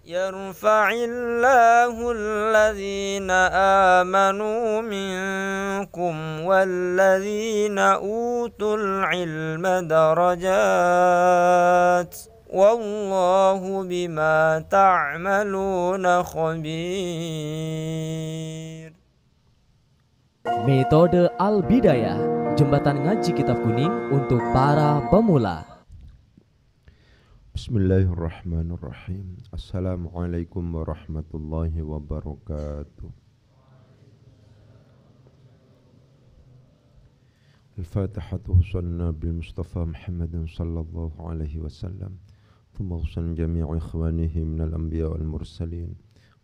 يرفع الله الذين آمنوا منكم والذين أوتوا العلم درجات والله بما تعملون خبير. Metode Al-Bidayah, jembatan ngaji kitab kuning untuk para pemula. Bismillahirrahmanirrahim. Assalamualaikum warahmatullahi wabarakatuh. Al-Fatihatu hussanna bil Mustafa Muhammadin sallallahu alaihi wasallam. Thumma hussan jami'i ikhwanihi minal anbiya wal mursalin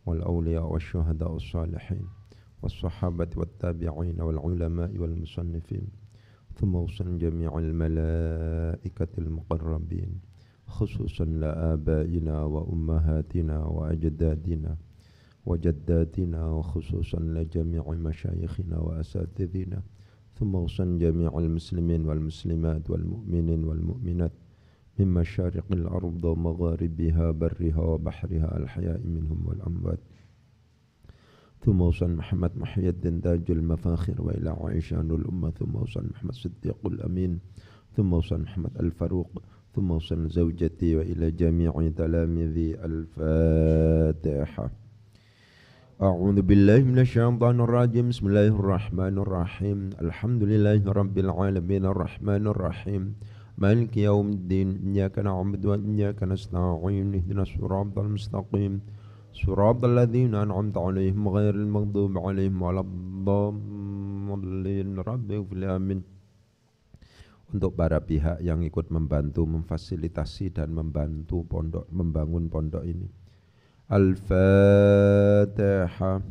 wal awliya wal syuhada wal salihin wal sahabati wal tabi'in wal ulama'i wal musannifin. Thumma hussan jami'il malaikatil muqarrabin خصوصا لآبائنا وأمهاتنا وأجدادنا وجداتنا وخصوصا لجميع مشايخنا وأساتذتنا ثم وصل جميع المسلمين والمسلمات والمؤمنين والمؤمنات من مشارق الأرض ومغاربها برها وبحرها الحياء منهم والأموات ثم وصل محمد محي الدين تاج المفاخر وإلى عائشة الأمة ثم وصل محمد صديق الأمين ثم وصل محمد الفاروق ثم وصل زوجتي وإلى جميع تلاميذي. الفاتحة. أعوذ بالله من الشيطان الرجيم. بسم الله الرحمن الرحيم. الحمد لله رب العالمين الرحمن الرحيم مالك يوم الدين إياك نعبد وإياك نستعين اهدنا الصراط المستقيم صراط الذين أنعمت عليهم غير المغضوب عليهم ولا الضالين. رب اغفر لي. آمين. Untuk para pihak yang ikut membantu, memfasilitasi dan membantu membangun pondok ini. Al-Fatihah.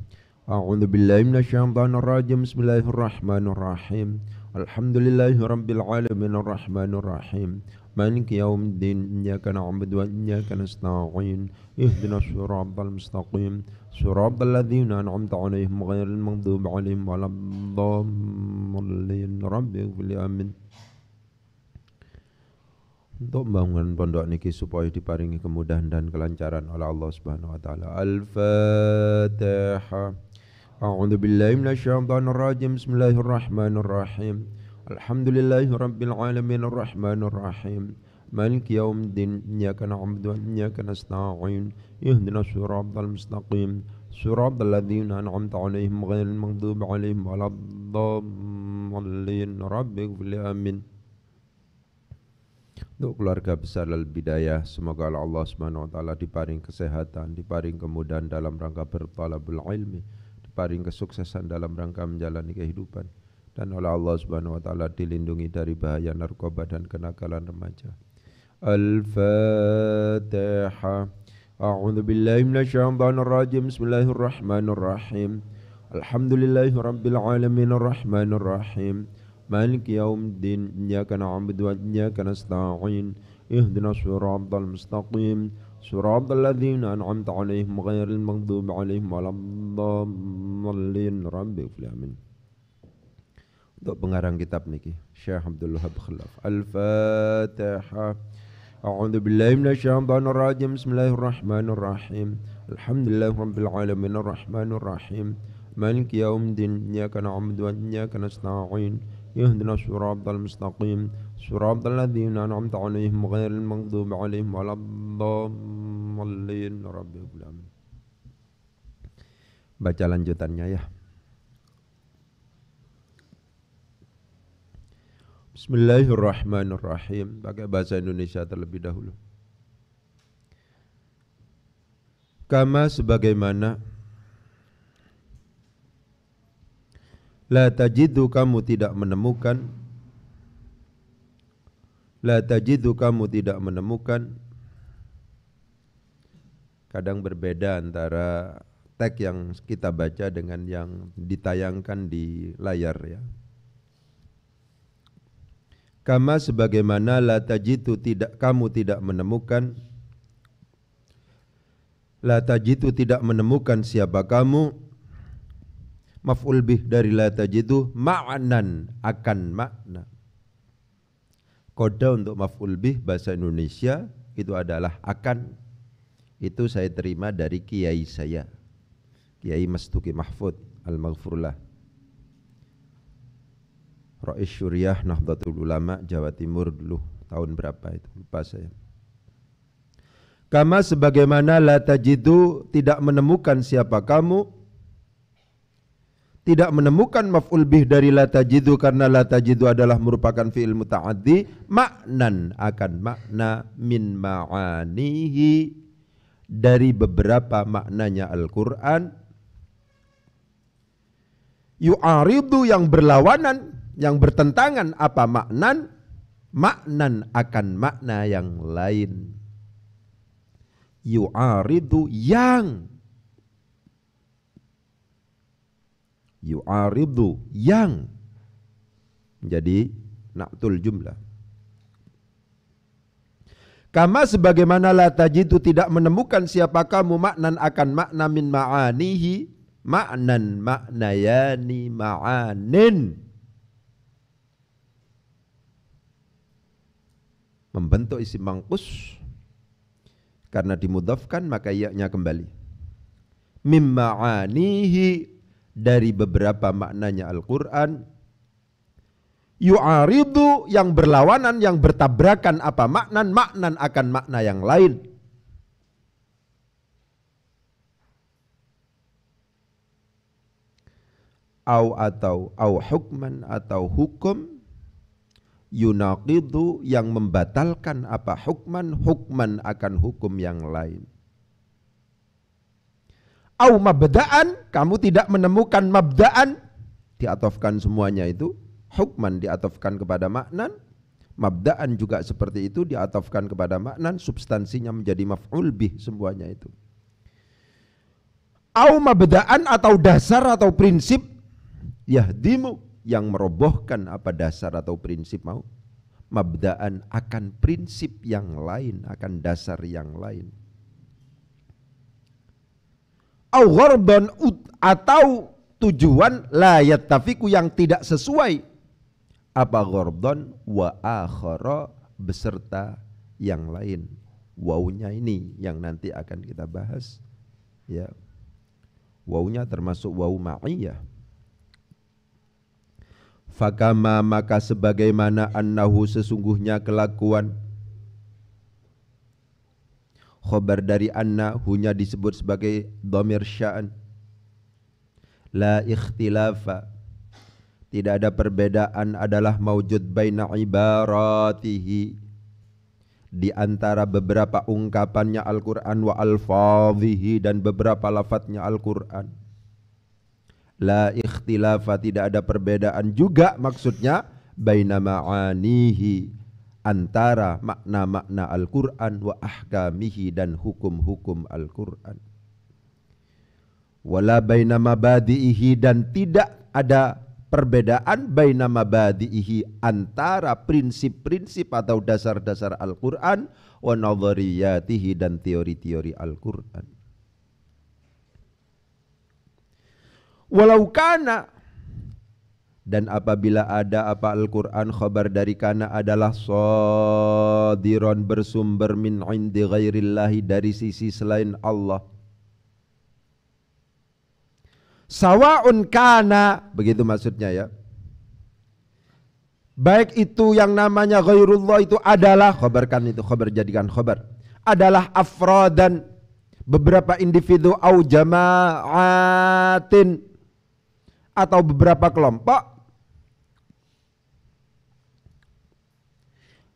A'udzu billahi minasyaitonir rajim. Bismillahirrahmanirrahim. Alhamdulillahi rabbil alamin arrahmanir rahim. Maliki yaumiddin. Iyyaka na'budu wa iyyaka nasta'in. Ihdinas siratal mustaqim. Siratal ladzina an'amta 'alaihim ghairil maghdubi 'alaihim waladdallin. Rabbi ighfir li. Amin. Untuk membangun pondok niki supaya diparingi kemudahan dan kelancaran oleh Allah Subhanahu wa taala. Al-Fatihah. A'udzu billahi minasyaitonir rajim. Bismillahirrahmanirrahim. Alhamdulillahi rabbil alamin arrahmanir rahim. Maliki yaumiddin. Iyyaka na'budu wa iyyaka nasta'in. Ihdinas siratal mustaqim. Siratal ladzina an'amta 'alaihim ghairil maghdubi 'alaihim waladdallin. Rabbi ighfir li. Amin. Untuk keluarga besar Al-Bidayah, semoga Allah Subhanahu wa taala diparing kesehatan, diparing kemudahan dalam rangka bertalabul ilmi, diparing kesuksesan dalam rangka menjalani kehidupan, dan oleh Allah Subhanahu wa taala dilindungi dari bahaya narkoba dan kenakalan remaja. Al-Fatihah. A'udzu billahi minasyaitonir rajim. Bismillahirrahmanirrahim. Alhamdulillahi rabbil alamin arrahmanir rahim. Maliki yaumiddin. Iyyaka na'budu wa iyyaka nasta'in. Ihdinas siratal mustaqim. Siratal ladzina an'amta 'alaihim ghairil maghdubi 'alaihim waladdallin. Rabbi ighfir li. Amin. Untuk pengarang kitab niki Syekh Abdul Wahab Khalaf. Al-Fatihah. A'udzu billahi minasyaitonir rajim. Bismillahirrahmanirrahim. Alhamdulillahi rabbil alamin arrahmanir rahim. Maliki yaumiddin. Iyyaka na'budu wa iyyaka nasta'in. Ihdinas siratal mustaqim. Siratal ladzina an'amta 'alaihim ghairil maghdubi 'alaihim waladdallin. Rabbil alamin. Baca lanjutannya ya. Bismillahirrahmanirrahim. Pakai bahasa Indonesia terlebih dahulu. Kama sebagaimana la tajidu kamu tidak menemukan. La tajidu kamu tidak menemukan. Kadang berbeda antara teks yang kita baca dengan yang ditayangkan di layar ya. Kama sebagaimana la tajidu kamu tidak menemukan. La tajidu tidak menemukan siapa kamu. Maf'ul bih dari la tajidu ma'nan akan makna. Kode untuk maf'ul bih bahasa Indonesia itu adalah akan. Itu saya terima dari kiai saya, Kiai Mastuki Mahfud Al-Maghfurlah, Rais Syuriah Nahdlatul Ulama Jawa Timur dulu, tahun berapa itu lupa saya. Kama sebagaimana la tajidu tidak menemukan siapa kamu, tidak menemukan maf'ul bih dari la tajidu, karena la tajidu adalah merupakan fi'il muta'addi, maknan akan makna min ma'anihi dari beberapa maknanya Al-Quran, yu'aridu yang berlawanan, yang bertentangan apa maknan, maknan akan makna yang lain. Yu'aridu yang, yu'aridu yang menjadi na'tul jumlah. Kama sebagaimana la tajidu tidak menemukan siapa kamu maknan akan makna min ma'anihi, maknan maknayani ma'anin, membentuk isim mangkus karena dimudhafkan maka ya-nya kembali. Mim ma'anihi dari beberapa maknanya Al-Quran, yu'aridu yang berlawanan, yang bertabrakan apa maknan, maknan akan makna yang lain. Au hukman atau hukum, yunaqidu yang membatalkan apa hukman, hukman akan hukum yang lain. Au mabda'an, kamu tidak menemukan mabda'an, diatofkan semuanya itu, hukman diatofkan kepada maknan, mabda'an juga seperti itu diatofkan kepada maknan, substansinya menjadi maf'ul bih semuanya itu. Au mabda'an atau dasar atau prinsip, yahdimu yang merobohkan apa dasar atau prinsip mau, mabda'an akan prinsip yang lain, akan dasar yang lain. Au ghardan atau tujuan la yattafiqu yang tidak sesuai, apa ghardan wa akhara beserta yang lain. Wawunya ini yang nanti akan kita bahas ya. Wawunya termasuk wawu ma'iyah. Fakama maka sebagaimana annahu sesungguhnya kelakuan, khobar dari anna hunya disebut sebagai dhamir sya'an. La ikhtilafa tidak ada perbedaan adalah maujud baina ibaratihi di antara beberapa ungkapannya Al-Quran wa alfadhihi dan beberapa lafadznya Al-Quran. La ikhtilafa tidak ada perbedaan juga maksudnya baina ma'anihi antara makna-makna Al-Quran wa ahkamihi dan hukum-hukum Al-Quran. Wala baina mabadi'ihi dan tidak ada perbedaan baina mabadi'ihi antara prinsip-prinsip atau dasar-dasar Al-Quran wa nadhariyatihi dan teori-teori Al-Quran. Walau kana dan apabila ada apa Al-Quran khabar dari kana adalah shadiron bersumber min indi ghairillahi dari sisi selain Allah. Sawa'un kana begitu maksudnya ya. Baik itu yang namanya ghairullah itu adalah khabarkan itu khabar jadikan khabar adalah afradan beberapa individu au jama'atin atau beberapa kelompok.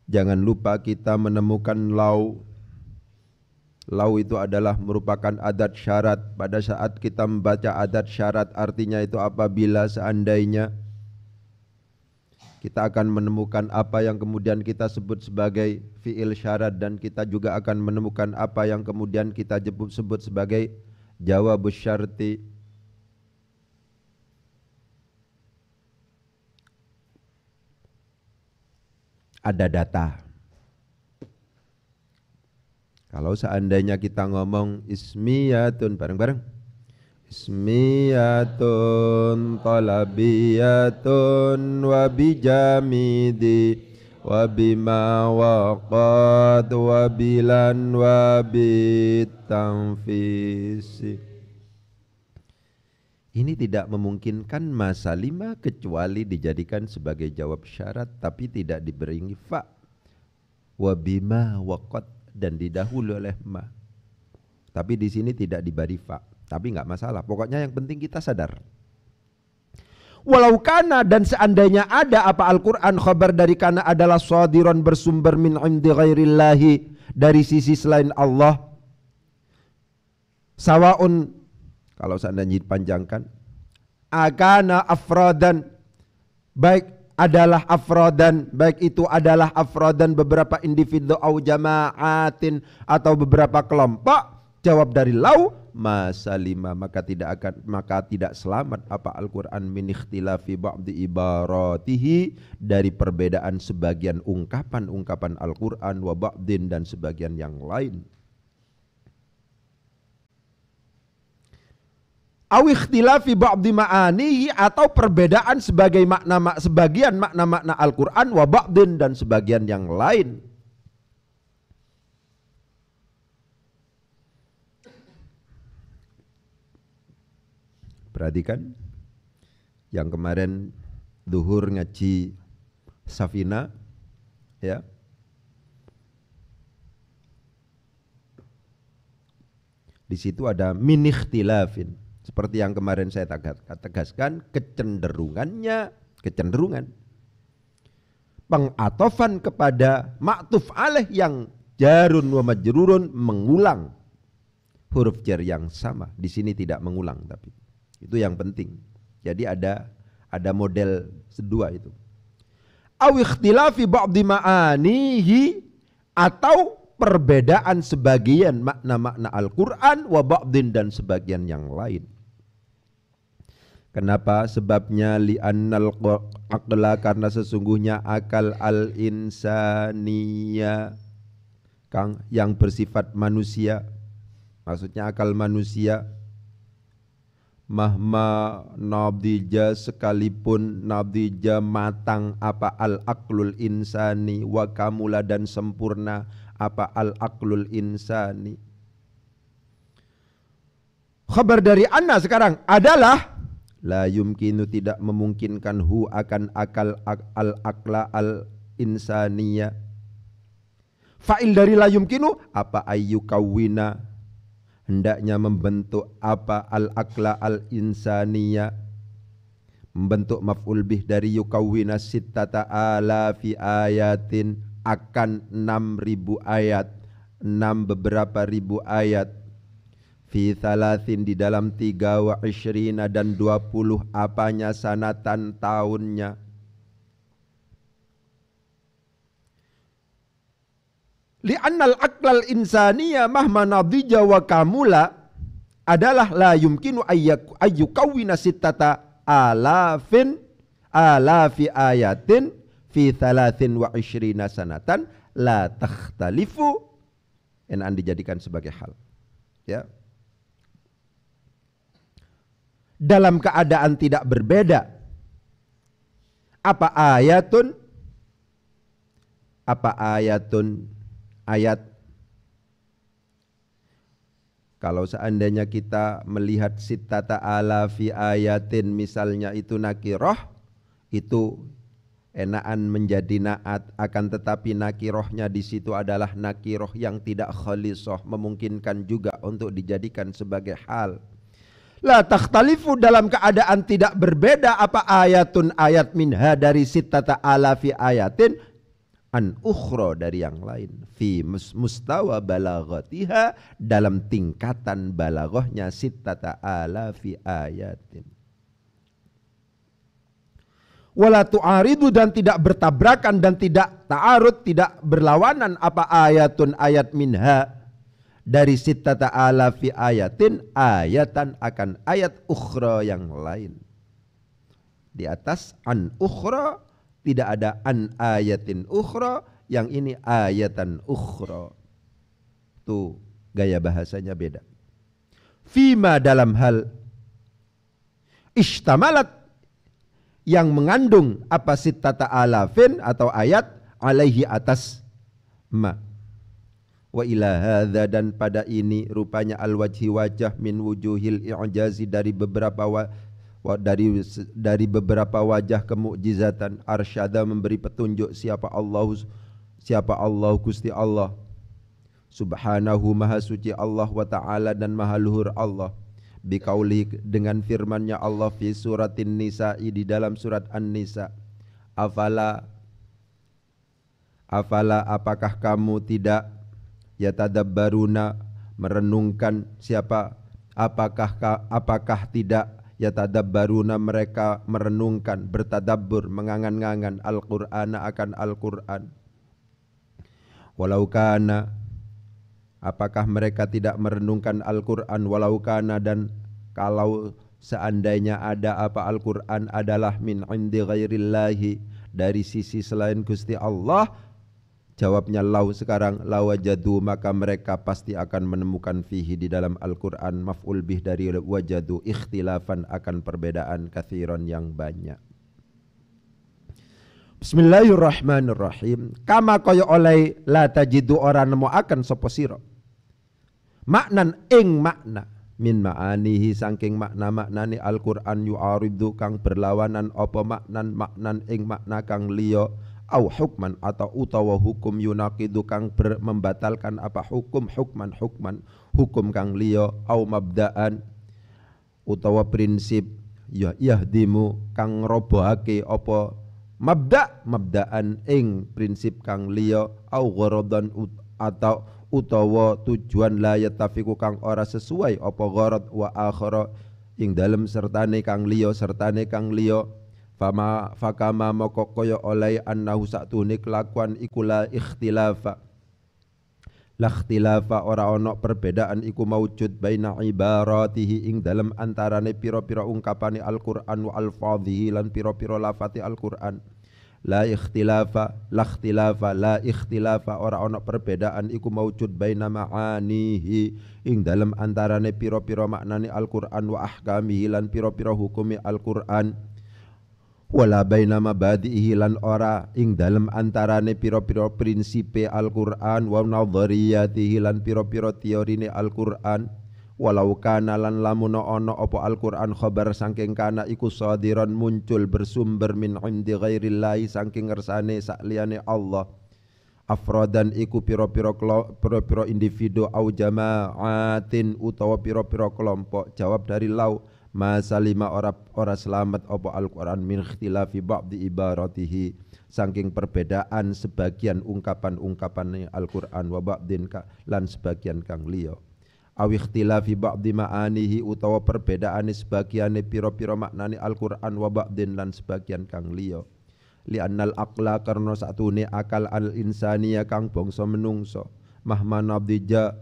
Jangan lupa kita menemukan lau. Lau itu adalah merupakan adat syarat. Pada saat kita membaca adat syarat artinya itu apabila seandainya kita akan menemukan apa yang kemudian kita sebut sebagai fi'il syarat dan kita juga akan menemukan apa yang kemudian kita sebut sebagai jawabus syarti. Ada data. Kalau seandainya kita ngomong ismiyatun bareng-bareng, ismiyatun talabiyatun wa bijamidi wa bima waqad wa bilan wa bitanfisi. Ini tidak memungkinkan masalima kecuali dijadikan sebagai jawab syarat tapi tidak diberi fa. Wa bima waqad dan didahului oleh ma. Tapi di sini tidak diberi fa. Tapi enggak masalah. Pokoknya yang penting kita sadar. Walau kana dan seandainya ada apa Al-Quran khabar dari kana adalah shadiran bersumber min indi ghairillahi dari sisi selain Allah. Sawaun kalau seandainya dipanjangkan akana afradan baik adalah afradan baik itu adalah afradan beberapa individu au jama'atin atau beberapa kelompok. Jawab dari lau masalima maka tidak selamat apa Al-Quran min ikhtilafi ba'di ibaratihi dari perbedaan sebagian ungkapan Al-Quran wa ba'din dan sebagian yang lain. Aw ikhtilafi ba'di ma'anihi atau perbedaan sebagian makna-makna Al-Quran wa ba'din dan sebagian yang lain. Perhatikan yang kemarin duhur ngaji Safina ya. Di situ ada min ikhtilafin. Seperti yang kemarin saya tegaskan kecenderungan pengatofan kepada ma'tuf alaih yang jarun wa majrurun mengulang huruf jar yang sama. Di sini tidak mengulang tapi itu yang penting. Jadi ada model kedua itu. Aw ikhtilafi ba'di ma'anihi atau perbedaan sebagian makna-makna Al-Quran wa ba'din dan sebagian yang lain. Kenapa? Sebabnya li'annal aqla karena sesungguhnya akal al-insaniya Kang yang bersifat manusia. Maksudnya akal manusia mahma nabdija sekalipun nabdija matang apa al-aqlul insani wa kamula dan sempurna apa al-aqlul insani. Khabar dari anna sekarang adalah la yumkinu tidak memungkinkan hu akan akal al-aqla al-insaniya. Fa'il dari la yumkinu apa ayyukawwina hendaknya membentuk apa al-aqla al-insaniya membentuk maf'ul bih dari yukawwina sittata alafi ayatin akan 6.000 ayat 6 beberapa ribu ayat fi thalathin di dalam 23 dan 20 apanya sanatan tahunnya. Li'annal aqlal insaniya mahma nadija wa kamula adalah la yumkinu ayyukawwina sittata alafi ayatin fi 23 sanatan la takhtalifu enak dijadikan sebagai hal ya dalam keadaan tidak berbeda apa ayatun ayat. Kalau seandainya kita melihat sittata alafi ayatin misalnya itu nakiroh, itu enakan menjadi naat, akan tetapi nakirohnya di situ adalah nakiroh yang tidak khalisoh, memungkinkan juga untuk dijadikan sebagai hal. La takhtalifu dalam keadaan tidak berbeda apa ayatun ayat minha dari sittata alafi ayatin an ukhra dari yang lain fi mustawa balaghatiha dalam tingkatan balaghahnya sittata alafi ayatin wala tu'aridu dan tidak bertabrakan dan tidak ta'arud tidak berlawanan apa ayatun ayat minha dari sittata alafi ayatin ayatan akan ayat ukhra yang lain di atas an ukhra tidak ada an ayatin ukhra, yang ini ayatan ukhra. Tuh gaya bahasanya beda. Fima dalam hal ishtamalat yang mengandung apa sittata alafin atau ayat alaihi atas ma. Wa ila hadza, dan pada ini rupanya al-wajhi wajah min wujuhil i'jazi, dari beberapa beberapa wajah kemukjizatan. Arsyada, memberi petunjuk siapa Allah Gusti Allah subhanahu, maha suci Allah, wa ta'ala, dan maha luhur Allah, biqauli, dengan firman-Nya Allah, fi suratin nisa'i, di dalam surat An-Nisa, afala apakah kamu tidak yatadabbaruna, merenungkan, siapa apakah tidak yatadabbaruna, mereka merenungkan, bertadabbur, mengangan-angan, Al-Qur'ana, akan Al-Qur'an. Walau kana, apakah mereka tidak merenungkan Al-Qur'an, walau kana, dan kalau seandainya ada apa Al-Qur'an adalah min indi ghairillahi, dari sisi selain Gusti Allah. Jawabnya lau sekarang, lawajadu, maka mereka pasti akan menemukan fihi, di dalam Al-Qur'an, maf'ul bih dari wajadu, ikhtilafan, akan perbedaan, katsiran, yang banyak. Bismillahirrahmanirrahim. Kama kaya oleh la tajidu, orang nemu akan sapa sira maknan ing makna, min ma'anihi, saking makna-maknani Al-Qur'an, yu'aridu, kang berlawanan apa maknan ing makna kang liya, au hukman, atau utawa hukum, yunaqidu, kang membatalkan apa hukum hukum kang liya, au mabda'an, utawa prinsip, yahdimu, kang robohake apa mabda'an ing prinsip kang liya, au gharadan, atau utawa tujuan, la yatafiku, kang ora sesuai apa gharad, wa akhara, ing dalem sertane kang liya, fakama moko kaya oleh annahu satune kelakuan iku la ikhtilafa ora ono perbedaan iku maujud baina ibaratihi, ing dalem antarane pira-pira ungkapane Al-Qur'an, wa alfadhihi, lan pira-pira lafati Al-Qur'an. La ikhtilafa ora ono perbedaan iku maujud baina ma'anihi, ing dalem antarane pira-pira maknane Al-Qur'an, wa ahkamihi, lan pira-pira hukumi Al-Qur'an. Wala baina mabadihi, lan ora ing dalem antarane pira-pira prinsipe Al-Qur'an, wa nadhariyatihi, lan pira-pira teorine Al-Qur'an. Walau kana, lan lamun ana apa Al-Qur'an, khabar saking kana iku sadiran, muncul bersumber min indi ghairillahi, saking ngersane sakliyane Allah. Afrodan iku pira-pira individu, au jama'atin, utawa pira-pira kelompok. Jawab dari lau, ma salima ora selamat apa Al-Qur'an min ikhtilafi ba'di ibaratihi, saking perbedaan sebagian ungkapan-ungkapan Al-Qur'an, wa ba'din lan sebagian kang liya, aw ikhtilafi ba'di ma'anihi, utawa perbedaane sebagiane pira-pira maknane Al-Qur'an, wa ba'din lan sebagian kang liya. Li annal aqla, karena satune akal al-insaniya, kang bangsa menungso, mahma nadija,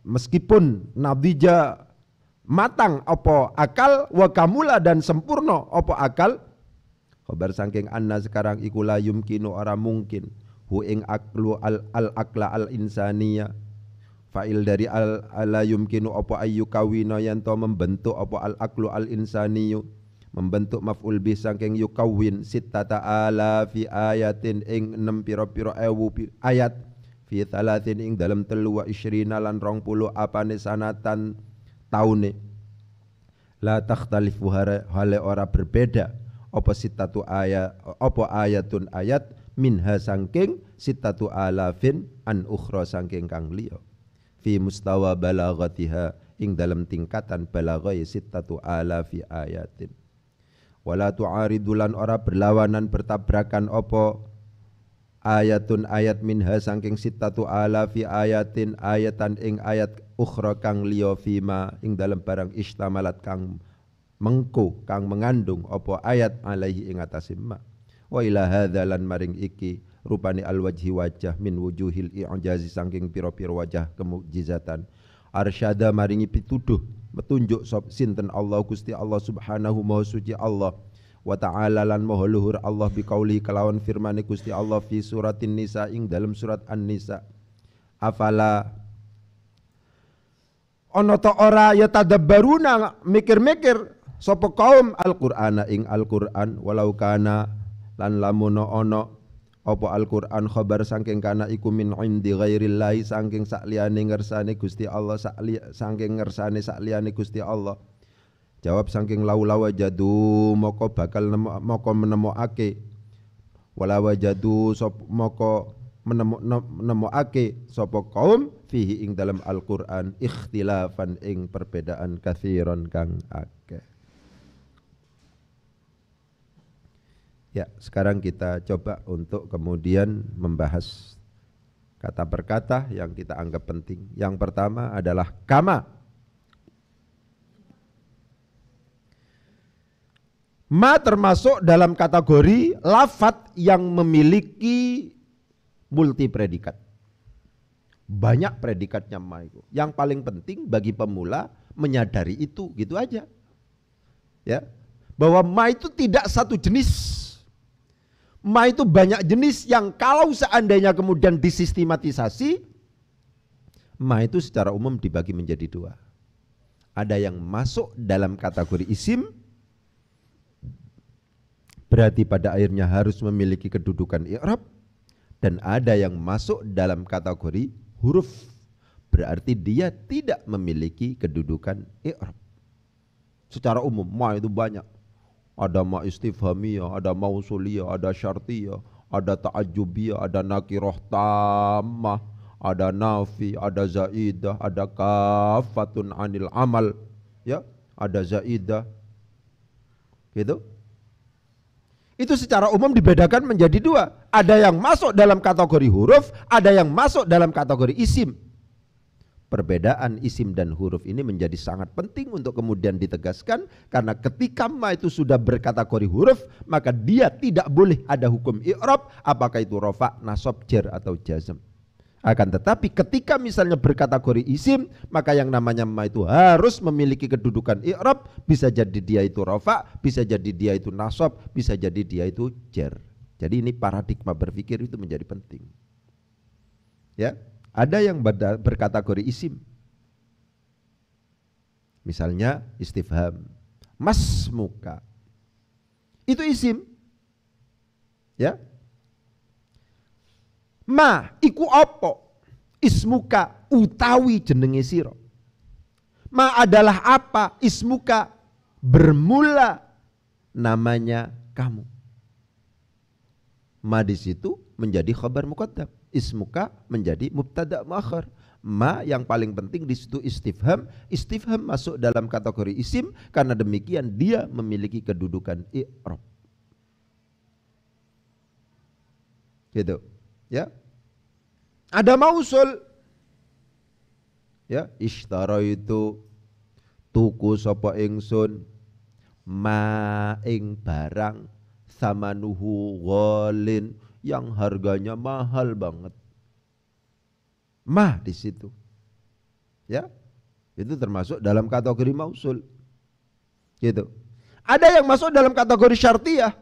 meskipun nadija matang apa akal, wa kamula, dan sempurna apa akal. Khabar saking anna sekarang iku la yumkinu, ora mungkin, hu ing aklu al-aqla al-insaniya, fa'il dari la yumkinu apa ayu kawina, yanto membentuk apa al-aqlu al-insaniyu, membentuk maf'ul bih saking yukawin, sittata ala fi ayatin, ing 6 pira-pira ewu ayat, fi thalathin, ing dalam 23 lan 20 apane sanatan taune. La takhtalifu, hale ora berbeda apa sittatu ayat, apa ayatun ayat, minha saking sittatu alafin, an ukhra saking kang liya, fi mustawa balaghatiha, ing dalam tingkatan balaghai sittatu alafi ayatin. Wala tu'aridulan, ora berlawanan bertabrakan apa ayatun ayat, minha saking sittatu alafi ayatin, ayatan ing ayat, ukhra kang liya, fima ing dalam barang istamalat kang mengko, kang mengandung apa ayat, alaihi ing atase ma. Wa ila hadza, lan maring iki rupane al-wajhi wajah, min wujuhil i'jazi, saking pira-pira wajah kemukjizatan. Arsyada, maringi pituduh, petunjuk sop sinten Allah Gusti Allah subhanahu, maha suci Allah, wa ta'ala, lan maha luhur Allah, biqauli, kelawan firmane Gusti Allah, fi suratin nisa, ing dalam surat An-Nisa, afala ana ta ora ya tadabbaruna, mikir-mikir sapa kaum Al-Qur'ana ing Al-Qur'an walau kana lan lamun ana apa Al-Qur'an khabar saking kana iku min indi ghairillahi saking sakliyane ngersane Gusti Allah saking ngersane sakliyane Gusti Allah. Jawab saking laula wajadu moko bakal moko menemokake wala wajadu sop moko menemokake sapa kaum fihi ing dalam Al-Qur'an ikhtilafan ing perbedaan katsiron kang akeh. Ya, sekarang kita coba untuk kemudian membahas kata per kata yang kita anggap penting. Yang pertama adalah kama. Ma termasuk dalam kategori lafadz yang memiliki multi predikat. Banyak predikatnya ma itu. Yang paling penting bagi pemula menyadari itu, gitu aja. Ya, bahwa ma itu tidak satu jenis. Ma itu banyak jenis yang kalau seandainya kemudian disistematisasi, ma itu secara umum dibagi menjadi dua. Ada yang masuk dalam kategori isim, berarti pada akhirnya harus memiliki kedudukan i'rab, dan ada yang masuk dalam kategori huruf, berarti dia tidak memiliki kedudukan i'rab. Secara umum ma itu banyak. Ada ma istifhamiyah, ada mausuliyah, ada syartiyah, ada ta'ajjubiyah, ada nakirah tammah, ada nafi, ada zaidah, ada kafatun anil amal, ya, ada zaidah. Gitu. Itu secara umum dibedakan menjadi dua. Ada yang masuk dalam kategori huruf, ada yang masuk dalam kategori isim. Perbedaan isim dan huruf ini menjadi sangat penting untuk kemudian ditegaskan, karena ketika ma itu sudah berkategori huruf, maka dia tidak boleh ada hukum i'rab, apakah itu rafa, nasab, jar atau jazm. Akan tetapi ketika misalnya berkategori isim, maka yang namanya ma itu harus memiliki kedudukan i'rab, bisa jadi dia itu rafa, bisa jadi dia itu nasab, bisa jadi dia itu jar. Jadi ini paradigma berpikir itu menjadi penting. Ya. Ada yang berkategori isim. Misalnya istifham, mas muka. Itu isim. Ya. Ma iku apa? Ismuka utawi jenenge sira. Ma adalah apa? Ismuka bermula namanya kamu. Ma di situ menjadi khabar muqaddam. Ismuka menjadi mubtada muakhar. Ma yang paling penting di situ istifham. Istifham masuk dalam kategori isim, karena demikian dia memiliki kedudukan i'rab. Gitu. Ya. Ada mausul. Ya, ishtara itu tuku sapa ingsun ma ing barang samanuhu ghalin yang harganya mahal banget. Ma di situ. Ya. Itu termasuk dalam kategori mausul. Gitu. Ada yang masuk dalam kategori syartiyah.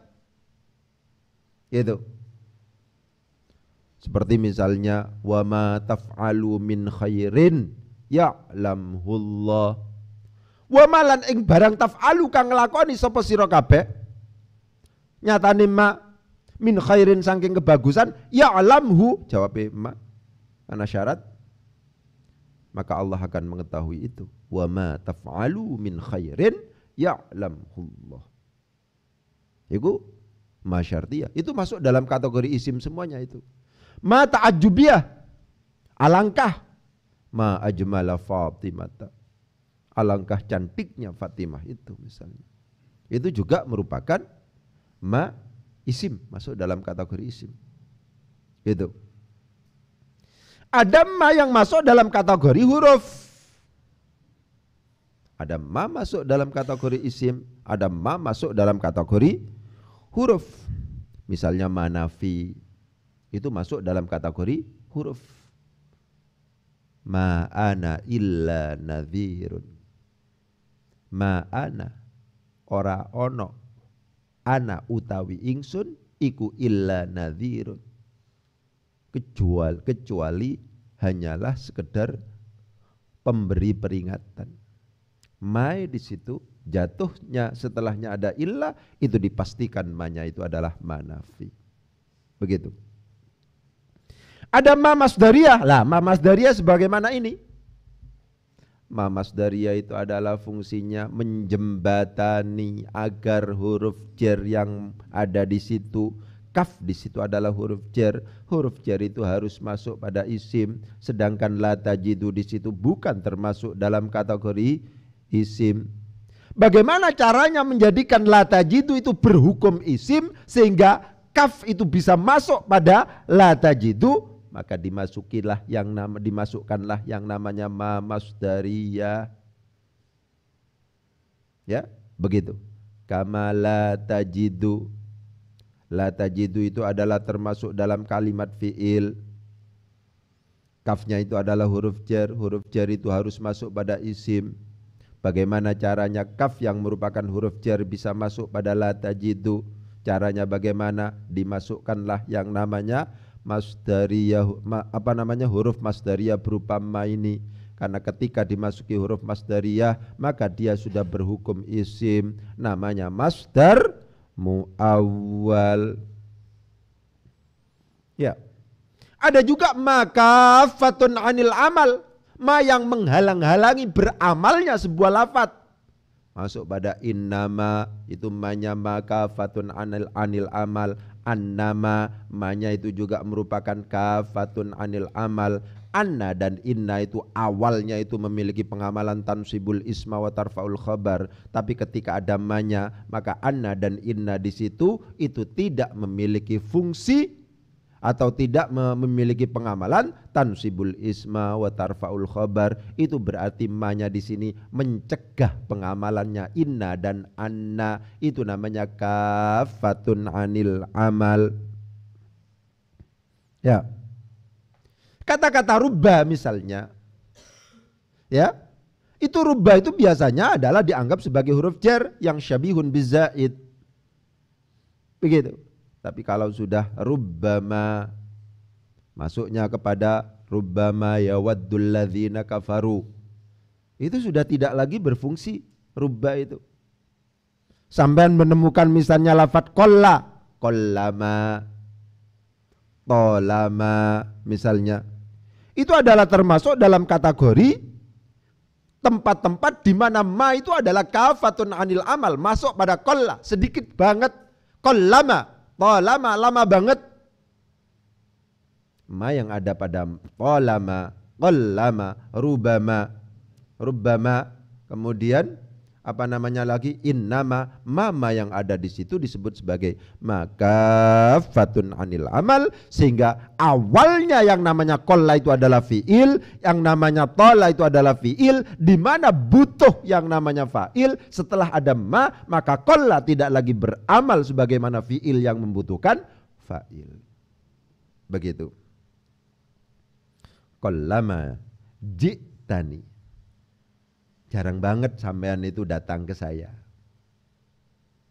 Gitu. Seperti misalnya wa ma taf'alu min khairin ya'lamhullah. Wa ma lan ing barang taf'alu kang nglakoni sapa sira kabeh. Nyatane ma min khairin saking kebagusan ya'lamhu, jawab ma karena syarat, maka Allah akan mengetahui itu. Wa ma taf'alu min khairin ya'lamhullah. Itu ma syartiyah. Itu masuk dalam kategori isim semuanya itu. Ma ta'ajjubiyah, alangkah. Ma ajmala Fatimata, alangkah cantiknya Fatimah itu misalnya. Itu juga merupakan ma isim, masuk dalam kategori isim. Gitu. Ada ma yang masuk dalam kategori huruf. Ada ma masuk dalam kategori isim, ada ma masuk dalam kategori huruf. Misalnya manafi, itu masuk dalam kategori huruf. Ma ana illa nadhirun. Ma ana ora ono ana utawi ingsun iku illa nadhirun, kecuali hanyalah sekedar pemberi peringatan. Mai di situ jatuhnya setelahnya ada illah, itu dipastikan ma-nya itu adalah ma nafi. Begitu. Ada ma masdariyah. Lah, ma masdariyah sebagaimana ini. Ma masdariyah itu adalah fungsinya menjembatani agar huruf jar yang ada di situ, kaf di situ adalah huruf jar. Huruf jar itu harus masuk pada isim, sedangkan la tajidu di situ bukan termasuk dalam kategori isim. Bagaimana caranya menjadikan la tajidu itu berhukum isim sehingga kaf itu bisa masuk pada la tajidu? Maka dimasukkanlah yang namanya ma masdariyah. Ya, begitu. Kama la tajidu. La tajidu itu adalah termasuk dalam kalimat fi'il. Kafnya itu adalah huruf jar. Huruf jar itu harus masuk pada isim. Bagaimana caranya kaf yang merupakan huruf jar bisa masuk pada la tajidu? Caranya bagaimana? Dimasukkanlah yang namanya masdariyah, huruf masdariyah berupa ma ini. Karena ketika dimasuki huruf masdariyah, maka dia sudah berhukum isim, namanya masdar muawwal. Ya. Ada juga ma kafatun anil amal, ma yang menghalang-halangi beramalnya sebuah lafaz. Masuk pada innama, itu ma-nya ma kafatun anil amal. Annama, ma-nya itu juga merupakan kafatun anil amal. Anna dan inna itu awalnya itu memiliki pengamalan tansibul isma wa tarfaul khabar, tapi ketika ada ma-nya, maka anna dan inna di situ itu tidak memiliki fungsi atau tidak memiliki pengamalan tansibul isma wa tarfaul khabar. Itu berarti ma-nya di sini mencegah pengamalannya inna dan anna. Itu namanya kafatun anil amal. Ya. Kata-kata rubba misalnya, ya, itu rubba itu biasanya adalah dianggap sebagai huruf jar yang syabihun bizaid. Begitu. Tapi kalau sudah rubbama, masuknya kepada rubbama yawaddul ladzina kafaru, itu sudah tidak lagi berfungsi rubba itu. Sampai menemukan misalnya lafadz qalla, qallama, tolama misalnya, itu adalah termasuk dalam kategori tempat-tempat di mana ma itu adalah kafatun anil amal, masuk pada qalla, sedikit banget. Qallama, tolama, lama banget. Ma yang ada pada tolama, qallama, rubbama, kemudian apa namanya lagi, innama, mama yang ada di situ disebut sebagai makafatun anil amal, sehingga awalnya yang namanya qalla itu adalah fiil, yang namanya tola itu adalah fiil, di mana butuh yang namanya fa'il. Setelah ada ma, maka qalla tidak lagi beramal sebagaimana fiil yang membutuhkan fa'il. Begitu. Qallama ji'tani, jarang banget sampean itu datang ke saya.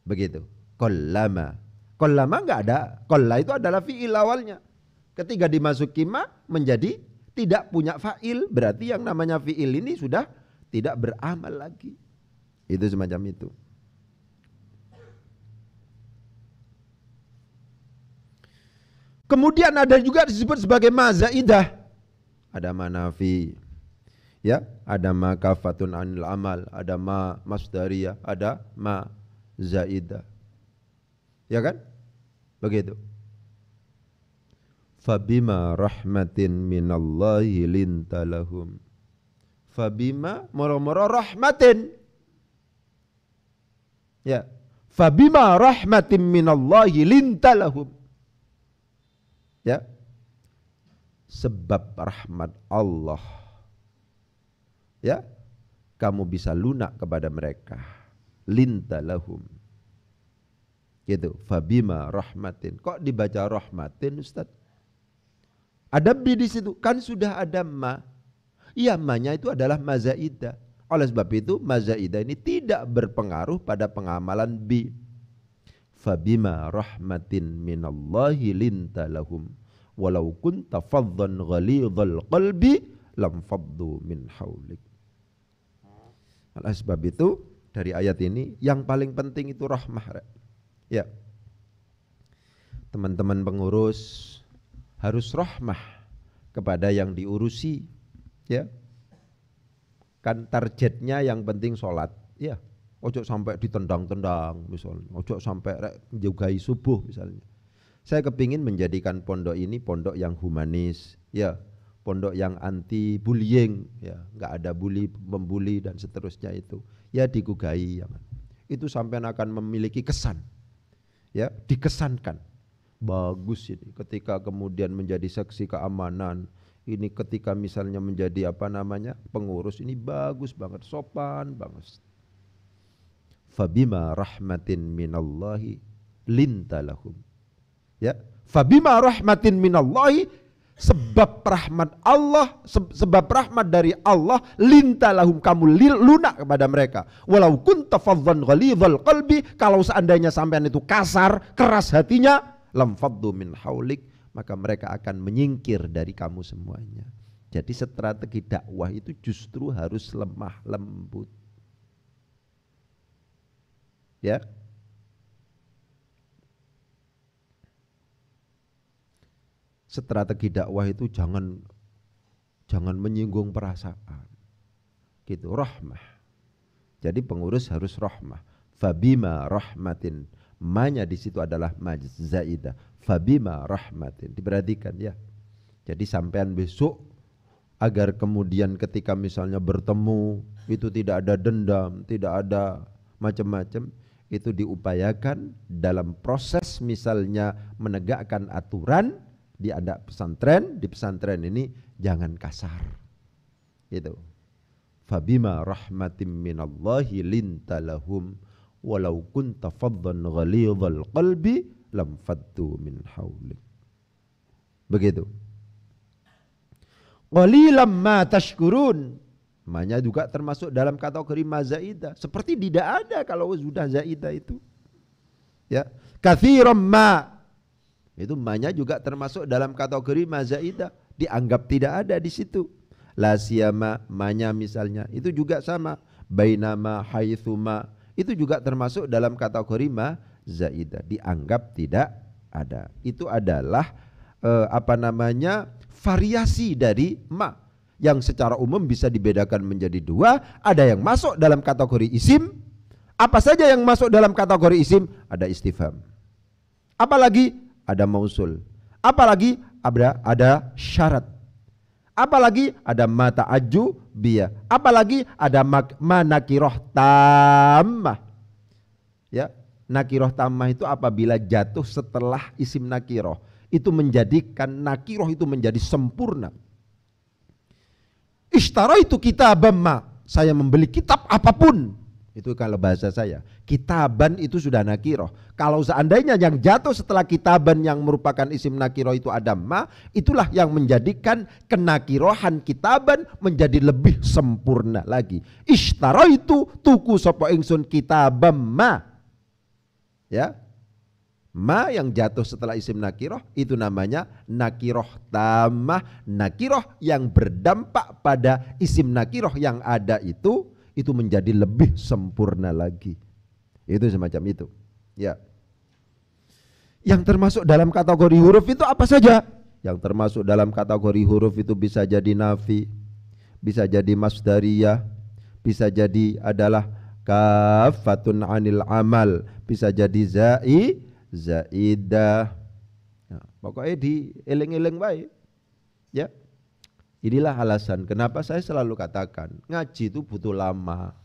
Begitu. Qallama. Qallama enggak ada. Qalla itu adalah fi'il awalnya. Ketika dimasuki ma menjadi tidak punya fa'il, berarti yang namanya fi'il ini sudah tidak beramal lagi. Itu semacam itu. Kemudian ada juga disebut sebagai ma zaidah. Ada ma nafi. Ya, ada ma kafatun anil amal, ada ma masdariyah, ada ma zaidah. Ya kan? Begitu. Fabima rahmatin minallahi lintalahum. Fabima moro-moro rahmatin. Ya. Fabima rahmatin minallahi lintalahum. Ya. Sebab rahmat Allah, ya, kamu bisa lunak kepada mereka. Lintalahum. Gitu. Fabima rahmatin. Kok dibaca rahmatin, Ustaz? Ada bi di situ, kan sudah ada ma. Iya, ma-nya itu adalah ma zaidah. Oleh sebab itu ma zaidah ini tidak berpengaruh pada pengamalan bi. Fabima rahmatin minallahi lintalahum. Walau kunta faddan ghalidhal qalbi lam faddu min haulik. Oleh sebab itu dari ayat ini, yang paling penting itu rahmah. Ya, teman-teman pengurus harus rahmah kepada yang diurusi. Ya, kan targetnya yang penting sholat. Ya, ojo sampai ditendang-tendang misalnya, ojo sampai menjugai subuh misalnya. Saya kepingin menjadikan pondok ini pondok yang humanis, ya, pondok yang anti bullying, ya, nggak ada membuli dan seterusnya itu. Ya digugai, ya. Itu sampai akan memiliki kesan, ya, dikesankan. Bagus ini ketika kemudian menjadi saksi keamanan, ini ketika misalnya menjadi pengurus, ini bagus banget, sopan banget. Fabima rahmatin minallahi lintalahum. Ya, fabima rahmatin minallahi, sebab rahmat Allah, sebab rahmat dari Allah, lintalahum, kamu lunak kepada mereka. Walau kunta faddan ghalidhal qalbi, kalau seandainya sampean itu kasar, keras hatinya, lam faddu min haulik, maka mereka akan menyingkir dari kamu semuanya. Jadi strategi dakwah itu justru harus lemah lembut. Ya. Strategi dakwah itu jangan menyinggung perasaan. Gitu, rahmah. Jadi pengurus harus rahmah. Fabima rahmatin, ma-nya di situ adalah zaidah. Fabima rahmatin, diperhatikan ya. Jadi sampean besok agar kemudian ketika misalnya bertemu itu tidak ada dendam, tidak ada macam-macam, itu diupayakan dalam proses misalnya menegakkan aturan di pesantren, di pesantren ini jangan kasar. Itu. Fabima rahmatin minallahi lintalahum walau kunta faddan ghalidhal qalbi lam faddu min haulik. Begitu. Qalilam ma tashkurun, ma-nya juga termasuk dalam kategori mazaidah, seperti tidak ada kalau sudah zaidah itu. Ya, katsiran ma, itu ma-nya juga termasuk dalam kategori mazaidah, dianggap tidak ada di situ. La siyama, ma-nya misalnya itu juga sama. Bainama, haitsuma, itu juga termasuk dalam kategori ma zaidah, dianggap tidak ada. Itu adalah variasi dari ma yang secara umum bisa dibedakan menjadi dua. Ada yang masuk dalam kategori isim. Apa saja yang masuk dalam kategori isim? Ada istifham. Apalagi ada mausul. Apalagi ada syarat. Apalagi ada mata aju biya. Apalagi ada nakirah tammah. Ya, nakirah tammah itu apabila jatuh setelah isim nakirah, itu menjadikan nakirah itu menjadi sempurna. Ishtaraitu kitaban ma, saya membeli kitab apapun. Itu kalau bahasa saya. Kitaban itu sudah nakirah. Kalau seandainya yang jatuh setelah kitaban yang merupakan isim nakirah itu ada ma, itulah yang menjadikan kenakirohan kitaban menjadi lebih sempurna lagi. Ishtaraitu, tuku sapa ingsun kitaban ma. Ya. Ma yang jatuh setelah isim nakirah itu namanya nakirah tamah, nakirah yang berdampak pada isim nakirah yang ada itu menjadi lebih sempurna lagi. Itu semacam itu. Ya. Yang termasuk dalam kategori huruf itu apa saja? Yang termasuk dalam kategori huruf itu bisa jadi nafi, bisa jadi masdariyah, bisa jadi adalah kafatun anil amal, bisa jadi zaidah. Nah, pokoknya dieling-eling baik. Ya. Inilah alasan kenapa saya selalu katakan ngaji itu butuh lama.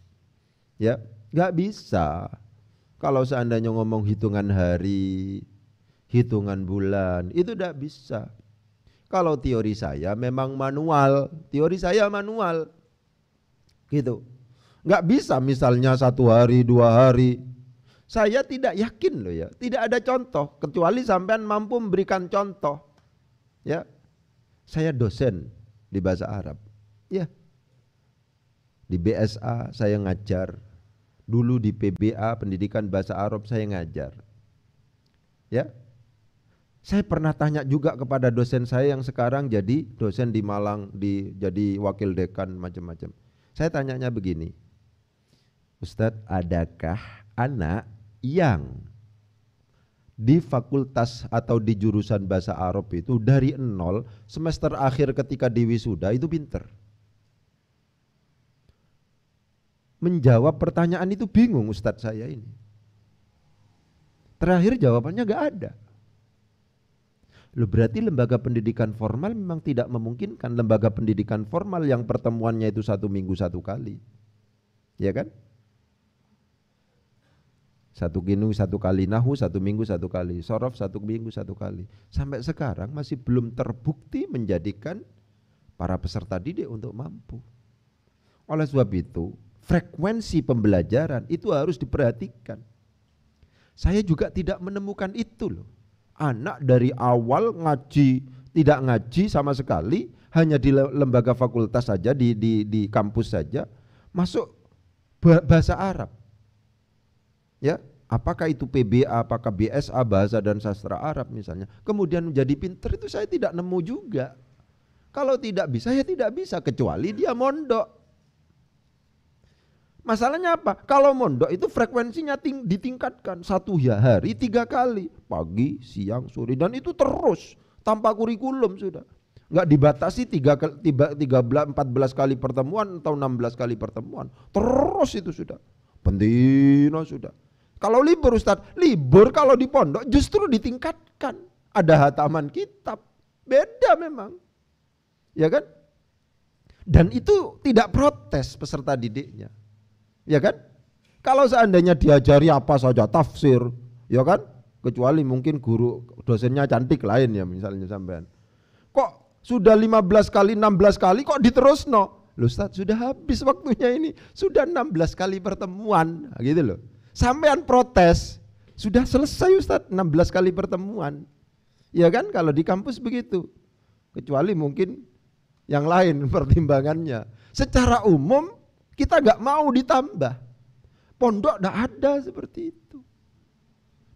Ya, nggak bisa kalau seandainya ngomong hitungan hari, hitungan bulan, itu tidak bisa. Kalau teori saya memang manual, teori saya manual, gitu. Nggak bisa misalnya 1 hari, 2 hari. Saya tidak yakin loh ya, tidak ada contoh kecuali sampean mampu memberikan contoh. Ya, saya dosen di bahasa Arab, ya, di BSA saya ngajar, dulu di PBA pendidikan bahasa Arab saya ngajar, ya. Saya pernah tanya juga kepada dosen saya yang sekarang jadi dosen di Malang, jadi wakil dekan macam-macam. Saya tanyanya begini, Ustadz, adakah anak yang di fakultas atau di jurusan bahasa Arab itu dari nol semester akhir ketika di wisuda itu pinter? Menjawab pertanyaan itu bingung Ustadz saya ini. Terakhir jawabannya gak ada. Loh, berarti lembaga pendidikan formal memang tidak memungkinkan. Lembaga pendidikan formal yang pertemuannya itu 1 minggu 1 kali. Ya kan? 1 minggu 1 kali nahwu, 1 minggu 1 kali sorof, 1 minggu 1 kali. Sampai sekarang masih belum terbukti menjadikan para peserta didik untuk mampu. Oleh sebab itu, frekuensi pembelajaran itu harus diperhatikan. Saya juga tidak menemukan itu loh. Anak dari awal ngaji, tidak ngaji sama sekali, hanya di lembaga fakultas saja, di kampus saja, masuk bahasa Arab. Ya, apakah itu PBA, apakah BSA, bahasa dan sastra Arab misalnya. Kemudian menjadi pinter itu saya tidak nemu juga. Kalau tidak bisa ya tidak bisa, kecuali dia mondok. Masalahnya apa? Kalau mondok itu frekuensinya ditingkatkan 1 hari 3 kali, pagi, siang, sore, dan itu terus tanpa kurikulum sudah. Nggak dibatasi 14 kali pertemuan atau 16 kali pertemuan, terus itu sudah. Pendino sudah. Kalau libur Ustadz, libur kalau di pondok justru ditingkatkan. Ada hataman kitab, beda memang. Ya kan? Dan itu tidak protes peserta didiknya. Ya kan? Kalau seandainya diajari apa saja tafsir, ya kan? Kecuali mungkin guru dosennya cantik lain ya misalnya sampean. Kok sudah 15 kali, 16 kali kok diterusno? Loh Ustadz, sudah habis waktunya ini. Sudah 16 kali pertemuan, gitu loh. Sampean protes, sudah selesai Ustadz 16 kali pertemuan. Ya kan, kalau di kampus begitu. Kecuali mungkin yang lain pertimbangannya. Secara umum kita gak mau ditambah. Pondok gak ada seperti itu.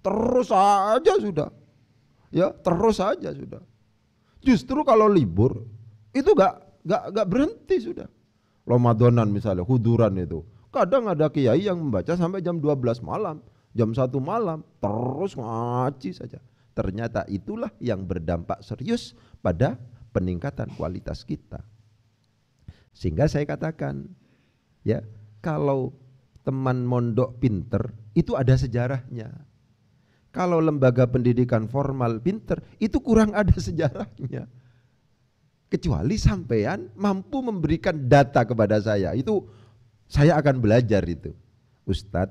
Terus aja sudah. Ya, terus aja sudah. Justru kalau libur itu gak berhenti sudah. Ramadanan misalnya, huduran itu. Kadang ada kiai yang membaca sampai jam 12 malam, jam 1 malam, terus ngaji saja. Ternyata itulah yang berdampak serius pada peningkatan kualitas kita. Sehingga saya katakan, ya, kalau teman mondok pinter, itu ada sejarahnya. Kalau lembaga pendidikan formal pinter, itu kurang ada sejarahnya. Kecuali sampean mampu memberikan data kepada saya, itu saya akan belajar itu. Ustadz,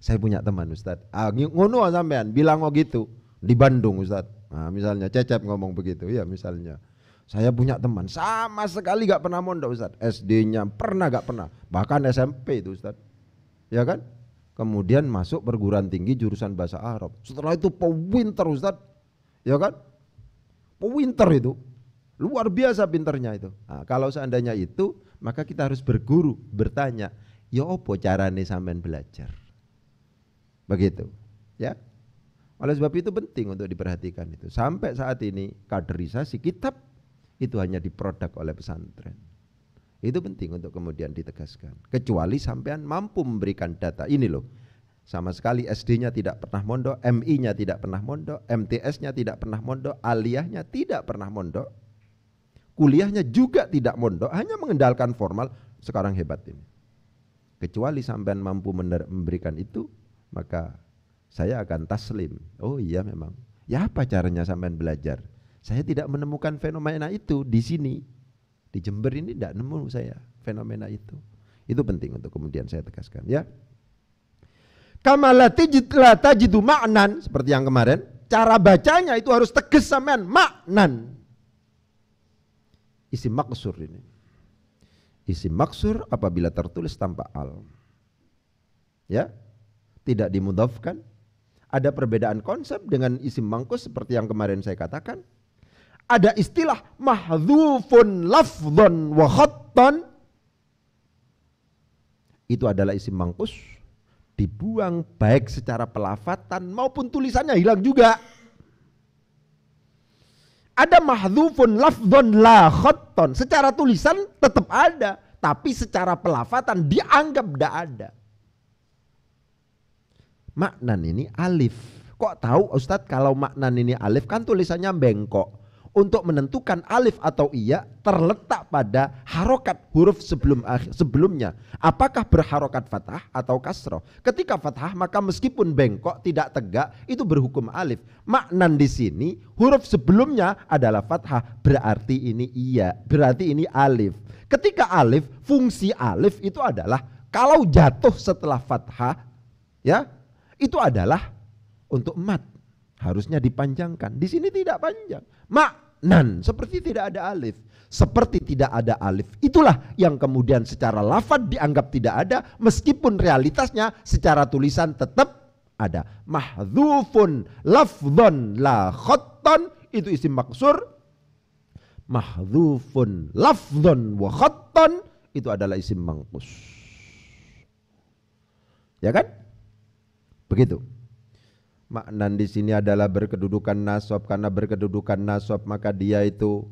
saya punya teman Ustadz, ngono sampean bilang oh gitu di Bandung Ustadz. Nah, misalnya Cecep ngomong begitu ya misalnya. Saya punya teman sama sekali gak pernah mondok Ustadz, SD-nya gak pernah, bahkan SMP itu Ustadz. Ya kan? Kemudian masuk perguruan tinggi jurusan bahasa Arab. Setelah itu pewinter Ustadz. Ya kan? Pewinter itu. Luar biasa pinternya itu. Nah, kalau seandainya itu, maka kita harus berguru, bertanya, ya apa carane sampean belajar? Begitu, ya. Oleh sebab itu penting untuk diperhatikan itu. Sampai saat ini kaderisasi kitab itu hanya diproduk oleh pesantren. Itu penting untuk kemudian ditegaskan. Kecuali sampean mampu memberikan data ini loh. Sama sekali SD-nya tidak pernah mondok, MI-nya tidak pernah mondok, MTS-nya tidak pernah mondok, aliyahnya tidak pernah mondok. Kuliahnya juga tidak mondok, hanya mengendalikan formal, sekarang hebat ini. Kecuali sampean mampu memberikan itu, maka saya akan taslim. Oh iya memang. Ya apa caranya sampean belajar? Saya tidak menemukan fenomena itu di sini. Di Jember ini tidak nemu saya fenomena itu. Itu penting untuk kemudian saya tegaskan ya. Kama la tajidu ma'nan, seperti yang kemarin, cara bacanya itu harus tegas sampean, ma'nan. Isim maksur ini. Isim maksur apabila tertulis tanpa al. Ya, tidak dimudhafkan. Ada perbedaan konsep dengan isim mangkus seperti yang kemarin saya katakan. Ada istilah mahdhufun lafdhan wa khattan. Itu adalah isim mangkus, dibuang baik secara pelafatan maupun tulisannya hilang juga. Ada mahdhufun lafdhan la khattan, secara tulisan tetap ada, tapi secara pelafatan dianggap tidak ada. maknan ini alif. Kok tahu Ustadz kalau maknan ini alif? Kan tulisannya bengkok. Untuk menentukan alif atau iya terletak pada harokat huruf sebelumnya. Apakah berharokat fathah atau kasroh? Ketika fathah maka meskipun bengkok tidak tegak itu berhukum alif. Maknan di sini huruf sebelumnya adalah fathah, berarti ini iya, berarti ini alif. Ketika alif, fungsi alif itu adalah kalau jatuh setelah fathah, ya itu adalah untuk mat. Harusnya dipanjangkan. Di sini tidak panjang. Maknan seperti tidak ada alif. Seperti tidak ada alif. Itulah yang kemudian secara lafad dianggap tidak ada, meskipun realitasnya secara tulisan tetap ada. Mahdzufun lafdzon la khatton, itu isim maksur. Mahdzufun lafdzon wa khatton, itu adalah isim mangkus. Ya kan? Begitu. Maknan di sini adalah berkedudukan nasab. Karena berkedudukan nasab maka dia itu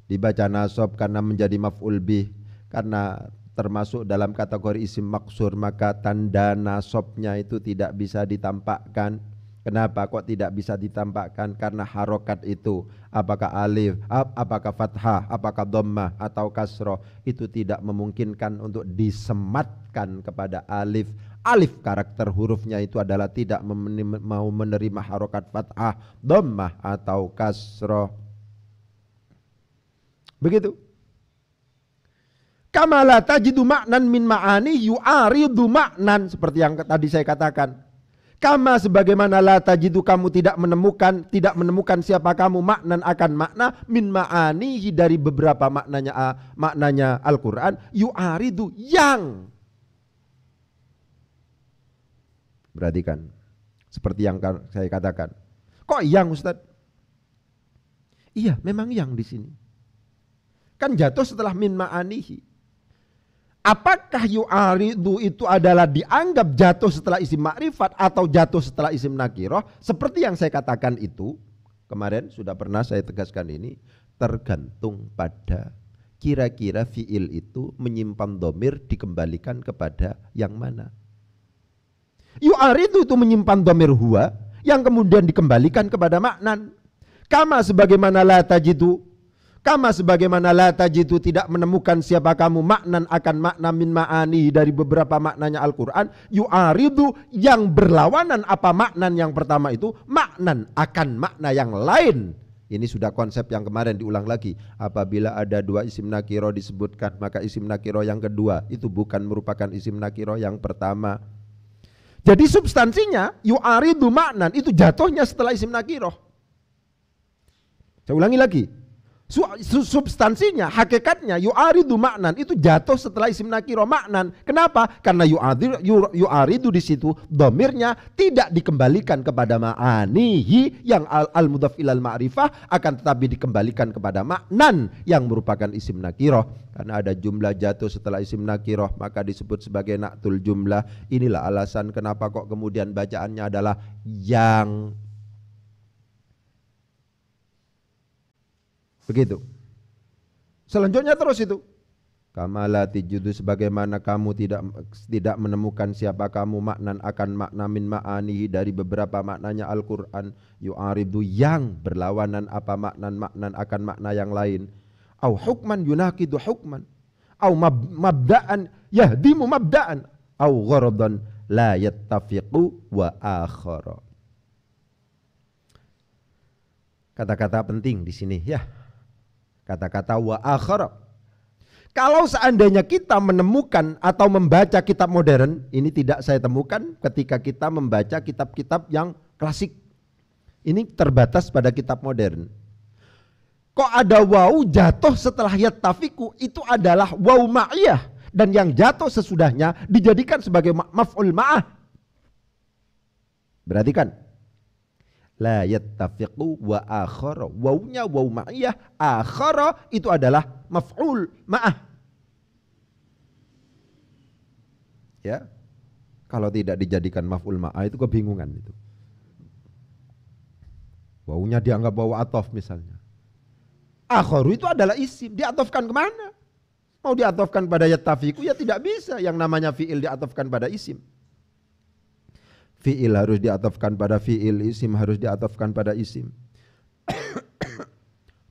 dibaca nasab karena menjadi maf'ul bih. Karena termasuk dalam kategori isim maksur maka tanda nasabnya itu tidak bisa ditampakkan. Kenapa kok tidak bisa ditampakkan? Karena harokat itu apakah alif, apakah fathah, apakah dhammah atau kasroh itu tidak memungkinkan untuk disematkan kepada alif. Alif karakter hurufnya itu adalah tidak mau menerima harokat fathah, dhammah atau kasroh. Begitu. Kama la tajidu ma'nan min ma'ani yu'aridu ma'nan, seperti yang tadi saya katakan. Kama sebagaimana la tajidu kamu tidak menemukan siapa kamu maknan akan makna min ma'anihi dari beberapa maknanya Al-Qur'an, yu'aridu yang. Perhatikan, seperti yang saya katakan. Kok yang Ustadz? Iya, memang yang di sini. Kan jatuh setelah min ma'anihi. Apakah yu'aridu itu adalah dianggap jatuh setelah isim ma'rifat atau jatuh setelah isim nakiroh? Seperti yang saya katakan itu, kemarin sudah pernah saya tegaskan ini, tergantung pada kira-kira fi'il itu menyimpan dhamir dikembalikan kepada yang mana. Yu'aridu itu menyimpan dhamir huwa yang kemudian dikembalikan kepada maknan. Kama sebagaimana la tajidu tidak menemukan siapa kamu maknan akan makna min ma'ani dari beberapa maknanya Al-Quran. Yu'aridu yang berlawanan apa maknan yang pertama itu, maknan akan makna yang lain. Ini sudah konsep yang kemarin diulang lagi. Apabila ada dua isim nakiro disebutkan, maka isim nakiro yang kedua itu bukan merupakan isim nakiro yang pertama. Jadi substansinya yu'aridu maknan itu jatuhnya setelah isim nakiroh. Saya ulangi lagi. Substansinya, hakikatnya yu'aridu maknan itu jatuh setelah isim nakiroh maknan. Kenapa? Karena yu'aridu di situ dhamirnya tidak dikembalikan kepada ma'anihi yang al-mudhaf ilal ma'rifah, akan tetapi dikembalikan kepada maknan yang merupakan isim nakiroh. Karena ada jumlah jatuh setelah isim nakiroh maka disebut sebagai na'tul jumlah. Inilah alasan kenapa kok kemudian bacaannya adalah yang. Begitu. Selanjutnya terus itu. Kamala tijudu sebagaimana kamu tidak menemukan siapa kamu maknan akan makna min ma'anihi dari beberapa maknanya Al-Quran. Yu'aridu yang berlawanan apa maknan akan makna yang lain. Au hukman yunakidu hukman. Au mabda'an yahdimu mabda'an. Au gharadan la yattafiqu wa akhara. Kata-kata penting di sini ya. Kata-kata wa akhara. Kalau seandainya kita menemukan atau membaca kitab modern, ini tidak saya temukan ketika kita membaca kitab-kitab yang klasik. Ini terbatas pada kitab modern. Kok ada waw jatuh setelah yattafiqu, itu adalah waw ma'iyah, dan yang jatuh sesudahnya dijadikan sebagai maf'ul ma'ah. Perhatikan. La yattafiqu wa akhara. Wawnya waw ma'iyah, akhara itu adalah maf'ul ma'ah. Ya. Kalau tidak dijadikan maf'ul ma'ah itu kebingungan itu. Wawnya dianggap waw atof misalnya. Akharu itu adalah isim, diatofkan kemana? Mau diatofkan pada yattafiqu ya tidak bisa, yang namanya fi'il diatofkan pada isim. Fi'il harus diatafkan pada fi'il, isim harus diatafkan pada isim.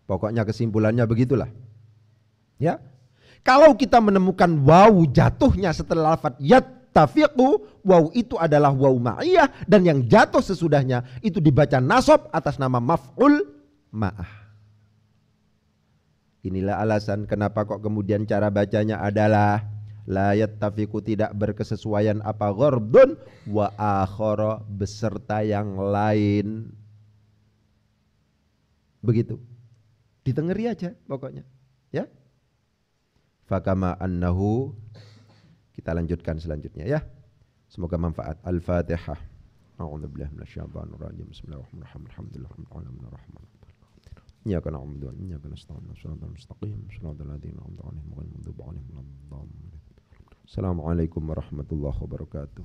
Pokoknya kesimpulannya begitulah. Ya. Kalau kita menemukan waw jatuhnya setelah lafaz yattafiqu, waw itu adalah waw ma'iyah, dan yang jatuh sesudahnya itu dibaca nasab atas nama maf'ul ma'ah. Inilah alasan kenapa kok kemudian cara bacanya adalah la yattafiqu, tidak berkesesuaian apa ghordun wa akhara, beserta yang lain. Begitu. Ditengeri aja pokoknya. Ya. Fakama annahu, kita lanjutkan selanjutnya ya. Semoga manfaat. Al-Fatihah. A'udzubillahi minasyaitonir rajim. Bismillahirrahmanirrahim. Alhamdulillahirabbil alamin arrahmanir rahim. Iyyaka na'budu wa iyyaka nasta'in. Shiratal mustaqim. Shiratal ladzina an'amta 'alaihim ghairil maghdubi 'alaihim waladdallin. Assalamualaikum warahmatullahi wabarakatuh.